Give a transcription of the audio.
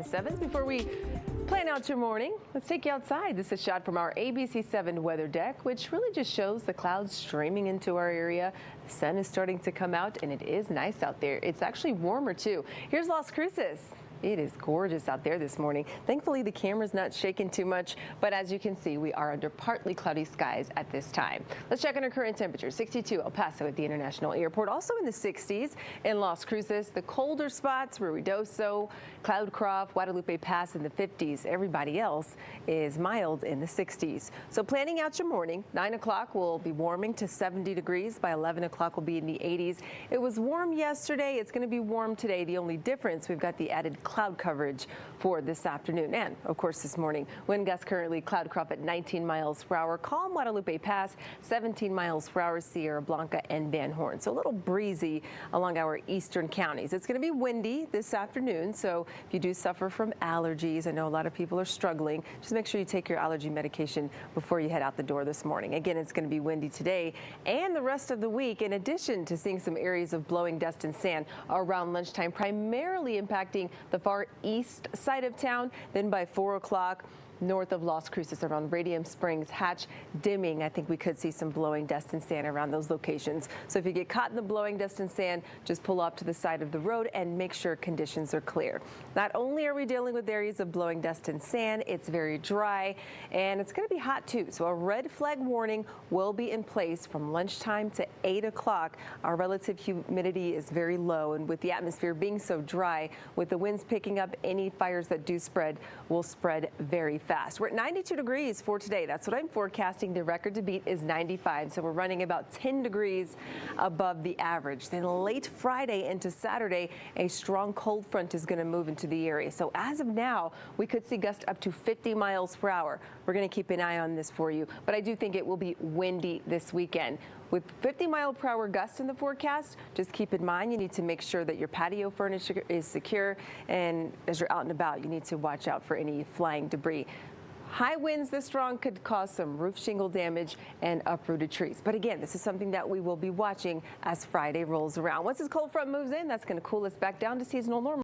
7s. Before we plan out your morning, let's take you outside. This is a shot from our ABC7 weather deck, which really just shows the clouds streaming into our area. The sun is starting to come out and it is nice out there. It's actually warmer too. Here's Las Cruces. It is gorgeous out there this morning. Thankfully, the camera's not shaking too much, but as you can see, we are under partly cloudy skies at this time. Let's check on our current temperature. 62 El Paso at the International Airport, also in the 60s in Las Cruces. The colder spots, Ruidoso, Cloudcroft, Guadalupe Pass in the 50s. Everybody else is mild in the 60s. So planning out your morning, 9 o'clock will be warming to 70 degrees. By 11 o'clock will be in the 80s. It was warm yesterday. It's going to be warm today. The only difference, we've got the added cloud coverage for this afternoon and of course this morning. Wind gusts currently Cloudcroft at 19 miles per hour, calm Guadalupe Pass 17 miles per hour, Sierra Blanca and Van Horn. So a little breezy along our eastern counties. It's going to be windy this afternoon, so if you do suffer from allergies, I know a lot of people are struggling, just make sure you take your allergy medication before you head out the door this morning. Again, it's going to be windy today and the rest of the week, in addition to seeing some areas of blowing dust and sand around lunchtime, primarily impacting the far east side of town. Then by 4 o'clock, north of Las Cruces around Radium Springs, Hatch, Dimming, I think we could see some blowing dust and sand around those locations. So if you get caught in the blowing dust and sand, just pull off to the side of the road and make sure conditions are clear. Not only are we dealing with areas of blowing dust and sand, it's very dry and it's going to be hot too. So a red flag warning will be in place from lunchtime to 8 o'clock. Our relative humidity is very low, and with the atmosphere being so dry, with the winds picking up, any fires that do spread will spread very fast. We're at 92 degrees for today. That's what I'm forecasting. The record to beat is 95, so we're running about 10 degrees above the average. Then late Friday into Saturday, a strong cold front is going to move into the area. So as of now, we could see gusts up to 50 miles per hour. We're going to keep an eye on this for you, but I do think it will be windy this weekend. With 50-mile-per-hour gusts in the forecast, just keep in mind you need to make sure that your patio furniture is secure, and as you're out and about, you need to watch out for any flying debris. High winds this strong could cause some roof shingle damage and uprooted trees. But again, this is something that we will be watching as Friday rolls around. Once this cold front moves in, that's going to cool us back down to seasonal normal.